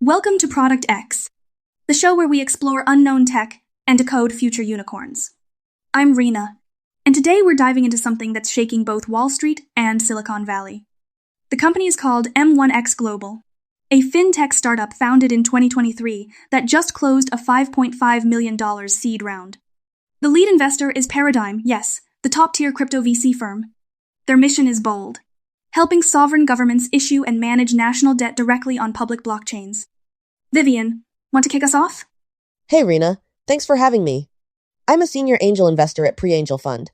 Welcome to Product X, the show where we explore unknown tech and decode future unicorns. I'm Rena, and today we're diving into something that's shaking both Wall Street and Silicon Valley. The company is called M1X Global, a fintech startup founded in 2023 that just closed a $5.5 million seed round. The lead investor is Paradigm, yes, the top-tier crypto VC firm. Their mission is bold, helping sovereign governments issue and manage national debt directly on public blockchains. Vivian, want to kick us off? Hey, Rena. Thanks for having me. I'm a senior angel investor at Pre-Angel Fund,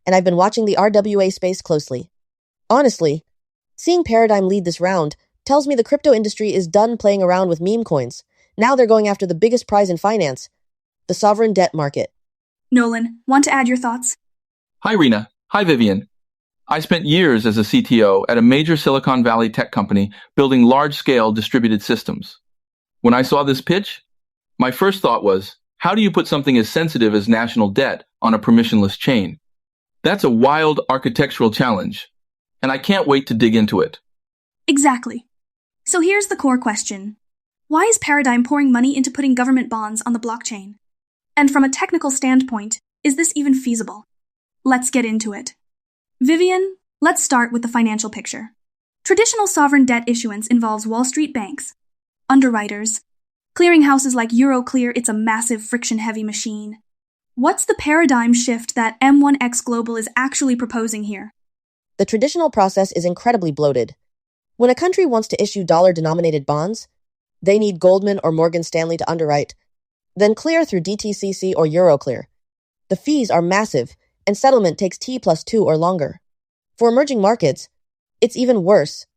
and I've been watching the RWA space closely. Honestly, seeing Paradigm lead this round tells me the crypto industry is done playing around with meme coins. Now they're going after the biggest prize in finance, the sovereign debt market. Nolan, want to add your thoughts? Hi, Rena. Hi, Vivian. I spent years as a CTO at a major Silicon Valley tech company building large-scale distributed systems. When I saw this pitch, my first thought was, how do you put something as sensitive as national debt on a permissionless chain? That's a wild architectural challenge, and I can't wait to dig into it. Exactly. So here's the core question. Why is Paradigm pouring money into putting government bonds on the blockchain? And from a technical standpoint, is this even feasible? Let's get into it. Vivian, let's start with the financial picture. Traditional sovereign debt issuance involves Wall Street banks, underwriters, clearinghouses like Euroclear. It's a massive friction-heavy machine. What's the paradigm shift that M1X Global is actually proposing here? The traditional process is incredibly bloated. When a country wants to issue dollar-denominated bonds, they need Goldman or Morgan Stanley to underwrite, then clear through DTCC or Euroclear. The fees are massive, and settlement takes T+2 or longer. For emerging markets, it's even worse.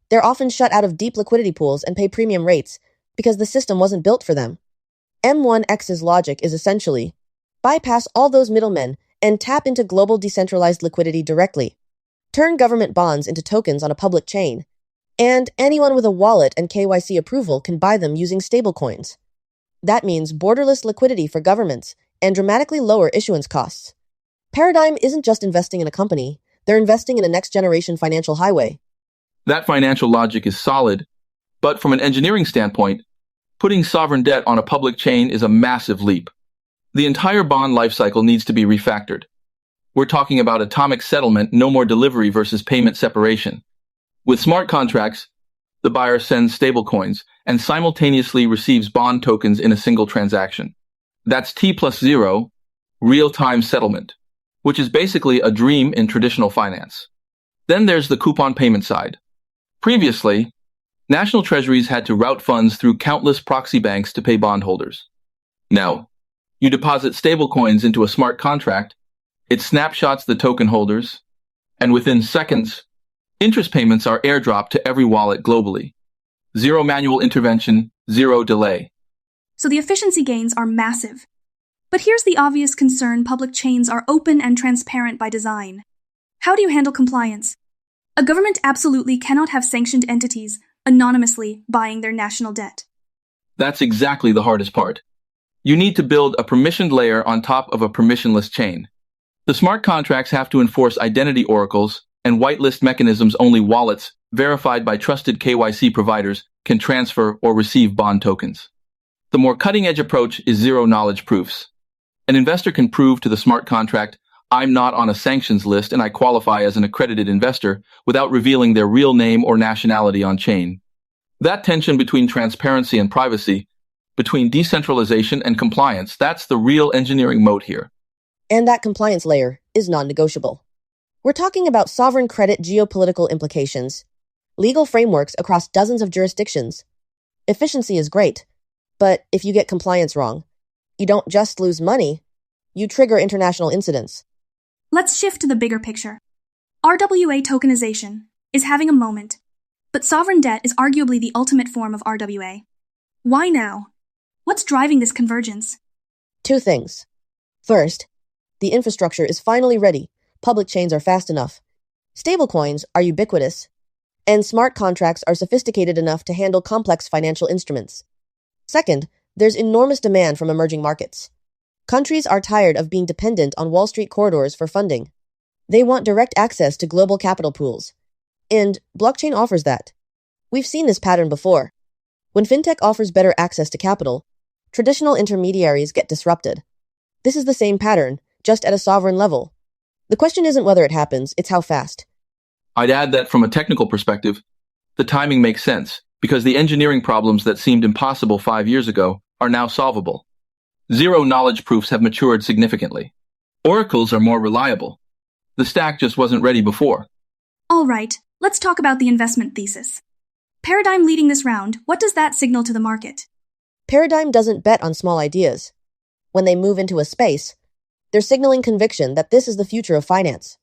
They're often shut out of deep liquidity pools and pay premium rates because the system wasn't built for them. M1X's logic is essentially bypass all those middlemen and tap into global decentralized liquidity directly. Turn government bonds into tokens on a public chain, and anyone with a wallet and KYC approval can buy them using stablecoins. That means borderless liquidity for governments and dramatically lower issuance costs. Paradigm isn't just investing in a company, they're investing in a next-generation financial highway. That financial logic is solid, but from an engineering standpoint, putting sovereign debt on a public chain is a massive leap. The entire bond lifecycle needs to be refactored. We're talking about atomic settlement, no more delivery versus payment separation. With smart contracts, the buyer sends stablecoins and simultaneously receives bond tokens in a single transaction. That's T+0, real-time settlement, which is basically a dream in traditional finance. Then there's the coupon payment side. Previously, national treasuries had to route funds through countless proxy banks to pay bondholders. Now, you deposit stablecoins into a smart contract, it snapshots the token holders, and within seconds, interest payments are airdropped to every wallet globally. Zero manual intervention, zero delay. So the efficiency gains are massive. But here's the obvious concern: public chains are open and transparent by design. How do you handle compliance? A government absolutely cannot have sanctioned entities anonymously buying their national debt. That's exactly the hardest part. You need to build a permissioned layer on top of a permissionless chain. The smart contracts have to enforce identity oracles and whitelist mechanisms. Only wallets verified by trusted KYC providers can transfer or receive bond tokens. The more cutting-edge approach is zero-knowledge proofs. An investor can prove to the smart contract, I'm not on a sanctions list and I qualify as an accredited investor, without revealing their real name or nationality on chain. That tension between transparency and privacy, between decentralization and compliance, that's the real engineering moat here. And that compliance layer is non-negotiable. We're talking about sovereign credit geopolitical implications, legal frameworks across dozens of jurisdictions. Efficiency is great, but if you get compliance wrong, you don't just lose money, you trigger international incidents. Let's shift to the bigger picture. RWA tokenization is having a moment, but sovereign debt is arguably the ultimate form of RWA. Why now? What's driving this convergence? Two things. First, the infrastructure is finally ready. Public chains are fast enough. Stablecoins are ubiquitous, and smart contracts are sophisticated enough to handle complex financial instruments. Second, there's enormous demand from emerging markets. Countries are tired of being dependent on Wall Street corridors for funding. They want direct access to global capital pools. And blockchain offers that. We've seen this pattern before. When fintech offers better access to capital, traditional intermediaries get disrupted. This is the same pattern, just at a sovereign level. The question isn't whether it happens, it's how fast. I'd add that from a technical perspective, the timing makes sense because the engineering problems that seemed impossible 5 years ago are now solvable. Zero-knowledge proofs have matured significantly. Oracles are more reliable. The stack just wasn't ready before. All right, let's talk about the investment thesis. Paradigm leading this round, what does that signal to the market? Paradigm doesn't bet on small ideas. When they move into a space, they're signaling conviction that this is the future of finance.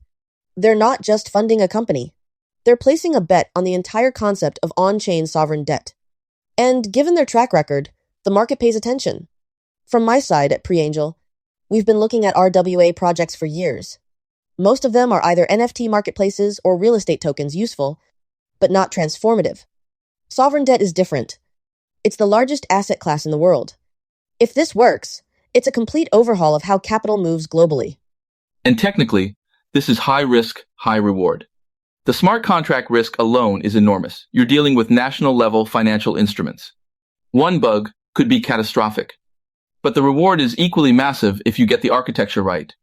They're not just funding a company. They're placing a bet on the entire concept of on-chain sovereign debt. And given their track record, the market pays attention. From my side at Pre-Angel, we've been looking at RWA projects for years. Most of them are either NFT marketplaces or real estate tokens useful, but not transformative. Sovereign debt is different. It's the largest asset class in the world. If this works, it's a complete overhaul of how capital moves globally. And technically, this is high risk, high reward. The smart contract risk alone is enormous. You're dealing with national-level financial instruments. One bug could be catastrophic. But the reward is equally massive if you get the architecture right.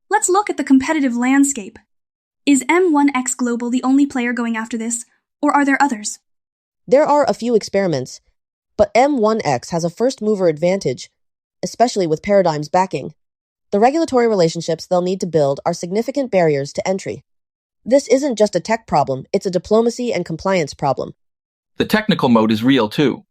Let's look at the competitive landscape. Is M1X Global the only player going after this, or are there others? There are a few experiments, but M1X has a first-mover advantage, especially with Paradigm's backing. The regulatory relationships they'll need to build are significant barriers to entry. This isn't just a tech problem, it's a diplomacy and compliance problem. The technical mode is real too.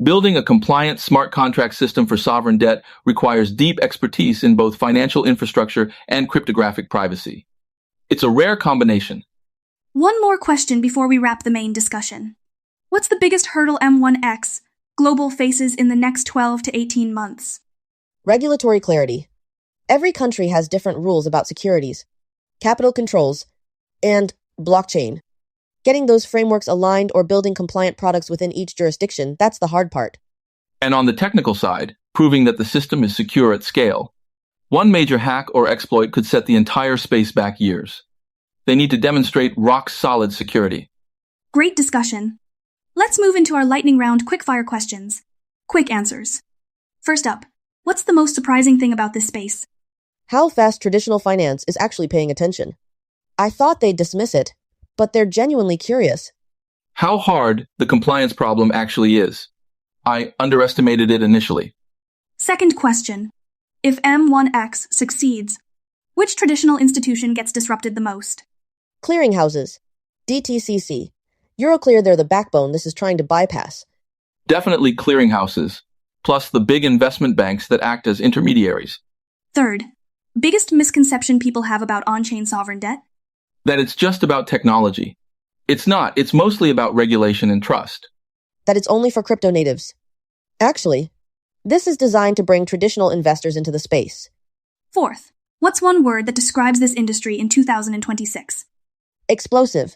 Building a compliant smart contract system for sovereign debt requires deep expertise in both financial infrastructure and cryptographic privacy. It's a rare combination. One more question before we wrap the main discussion. What's the biggest hurdle M1X Global faces in the next 12 to 18 months? Regulatory clarity. Every country has different rules about securities, capital controls, and blockchain. Getting those frameworks aligned or building compliant products within each jurisdiction, that's the hard part. And on the technical side, proving that the system is secure at scale. One major hack or exploit could set the entire space back years. They need to demonstrate rock-solid security. Great discussion. Let's move into our lightning round quickfire questions. Quick answers. First up, what's the most surprising thing about this space? How fast traditional finance is actually paying attention. I thought they'd dismiss it, but they're genuinely curious. How hard the compliance problem actually is. I underestimated it initially. Second question. If M1X succeeds, which traditional institution gets disrupted the most? Clearinghouses. DTCC. Euroclear, they're the backbone this is trying to bypass. Definitely clearinghouses, plus the big investment banks that act as intermediaries. Third, biggest misconception people have about on-chain sovereign debt? That it's just about technology. It's not. It's mostly about regulation and trust. That it's only for crypto natives. Actually, this is designed to bring traditional investors into the space. Fourth, what's one word that describes this industry in 2026? Explosive.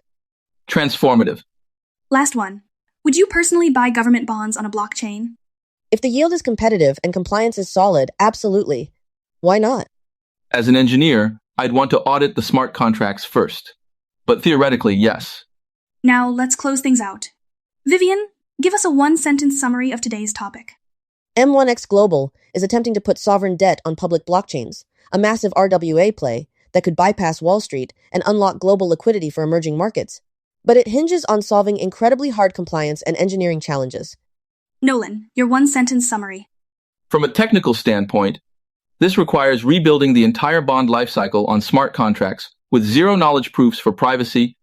Transformative. Last one. Would you personally buy government bonds on a blockchain? If the yield is competitive and compliance is solid, absolutely. Why not? As an engineer, I'd want to audit the smart contracts first. But theoretically, yes. Now, let's close things out. Vivian, give us a one-sentence summary of today's topic. M1X Global is attempting to put sovereign debt on public blockchains, a massive RWA play that could bypass Wall Street and unlock global liquidity for emerging markets. But it hinges on solving incredibly hard compliance and engineering challenges. Nolan, your one-sentence summary. From a technical standpoint, this requires rebuilding the entire bond lifecycle on smart contracts with zero-knowledge proofs for privacy,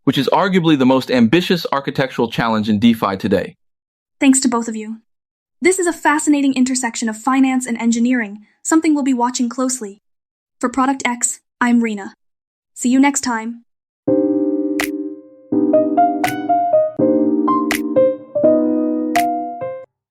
which is arguably the most ambitious architectural challenge in DeFi today. Thanks to both of you. This is a fascinating intersection of finance and engineering, something we'll be watching closely. For Product X, I'm Rena. See you next time.